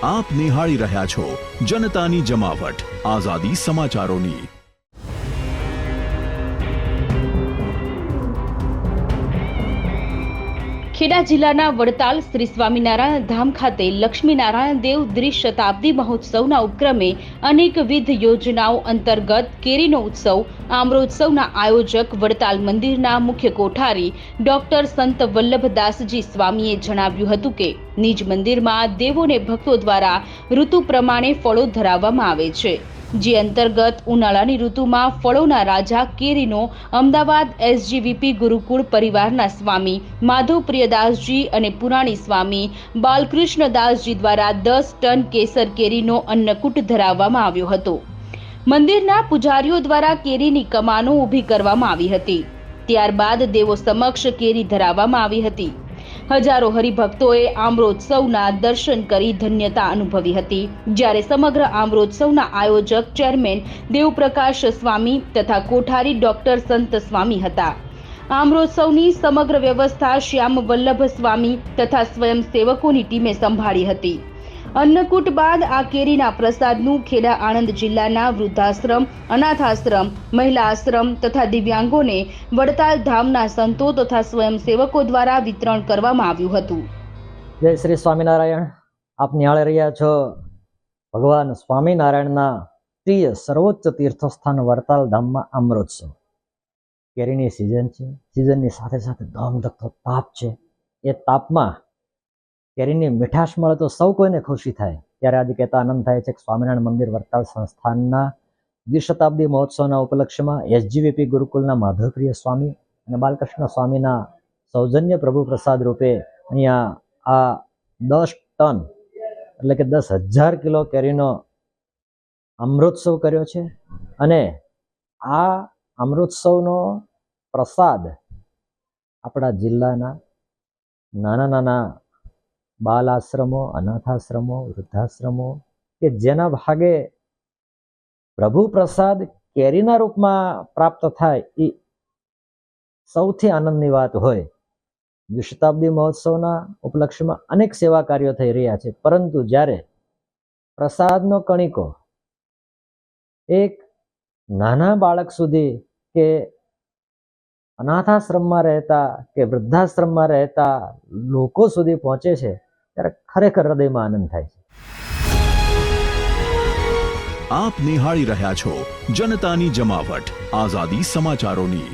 આપ નિહાળી રહ્યા છો જનતાની જમાવટ આઝાદી સમાચારોની। ખેડા જિલ્લાના વડતાલ શ્રી સ્વામિનારાયણ ધામ ખાતે લક્ષ્મીનારાયણ દેવ દ્વિશતાબ્દી મહોત્સવના ઉપક્રમે અનેકવિધ યોજનાઓ અંતર્ગત કેરીનો ઉત્સવ આમ્રોત્સવના આયોજક વડતાલ મંદિરના મુખ્ય કોઠારી ડોક્ટર સંત વલ્લભદાસજી સ્વામીએ જણાવ્યું હતું કે નિજ મંદિરમાં દેવોને ભક્તો દ્વારા ઋતુ પ્રમાણે ફળો ધરાવવામાં આવે છે, જે અંતર્ગત ઉનાળાની ઋતુમાં ફળોના રાજા કેરીનો અમદાવાદ એસજીવીપી ગુરુકુળ પરિવારના સ્વામી માધવપ્રિયદાસજી અને પુરાણી સ્વામી બાલકૃષ્ણદાસજી દ્વારા 10 ટન કેસર કેરીનો અન્નકૂટ ધરાવવામાં આવ્યો હતો। મંદિરના પૂજારીઓ દ્વારા કેરીની કમાનો ઊભી કરવામાં આવી હતી। ત્યારબાદ દેવો સમક્ષ કેરી ધરાવવામાં આવી હતી। હજારો હરિભક્તોએ આમ્રોત્સવના દર્શન કરી ધન્યતા અનુભવી હતી, જ્યારે સમગ્ર આમ્રોત્સવના આયોજક ચેરમેન દેવપ્રકાશ સ્વામી તથા કોઠારી ડોક્ટર સંત સ્વામી હતા। આમ્રોત્સવની સમગ્ર વ્યવસ્થા શ્યામ વલ્લભ સ્વામી તથા સ્વયંસેવકોની ટીમે સંભાળી હતી। અન્નકૂટ બાદ આ કેરીના પ્રસાદનું ખેડા આણંદ જિલ્લાના વૃદ્ધાશ્રમ, અનાથાશ્રમ, મહિલા આશ્રમ તથા દિવ્યાંગોને વડતાલ ધામના સંતો તથા સ્વયંસેવકો દ્વારા વિતરણ કરવામાં આવ્યું હતું। જય શ્રી સ્વામિનારાયણ। આપ નિહાળી રહ્યા છો ભગવાન સ્વામિનારાયણના પ્રિય સર્વોચ્ચ તીર્થસ્થાન વડતાલ ધામમાં આમ્રોત્સવ। કેરીની સિઝન છે, સિઝનની સાથે સાથે ધોમધખતો તાપ છે। એ તાપમાં કેરીની મીઠાશ મળે તો સૌ કોઈને ખુશી થાય, ત્યારે આજે કહેતા આનંદ થાય છે કે સ્વામિનારાયણ મંદિર વડતાલ સંસ્થાનના દ્વિશતાબ્દી મહોત્સવના ઉપલક્ષ્યમાં એસજીવીપી ગુરુકુલના માધવપ્રિય સ્વામી અને બાલકૃષ્ણ સ્વામીના સૌજન્ય પ્રભુ પ્રસાદ રૂપે અહીંયા આ 10 ટન એટલે કે 10,000 કિલો કેરીનો અમૃતોત્સવ કર્યો છે। અને આ અમૃતોત્સવનો પ્રસાદ આપણા જિલ્લાના નાના નાના બાલ આશ્રમો, અનાથાશ્રમો, વૃદ્ધાશ્રમો કે જેના ભાગે પ્રભુ પ્રસાદ કેરીના રૂપમાં પ્રાપ્ત થાય એ સૌથી આનંદની વાત હોય। દ્વિશતાબ્દી મહોત્સવના ઉપલક્ષ્યમાં અનેક સેવા કાર્યો થઈ રહ્યા છે, પરંતુ જ્યારે પ્રસાદનો કણિકો એક નાના બાળક સુધી કે અનાથાશ્રમમાં રહેતા કે વૃદ્ધાશ્રમમાં રહેતા લોકો સુધી પહોંચે છે, ત્યારે ખરેખર હૃદયમાં આનંદ થાય છે। આપ નિહાળી રહ્યા છો જનતાની જમાવટ આઝાદી સમાચારોની।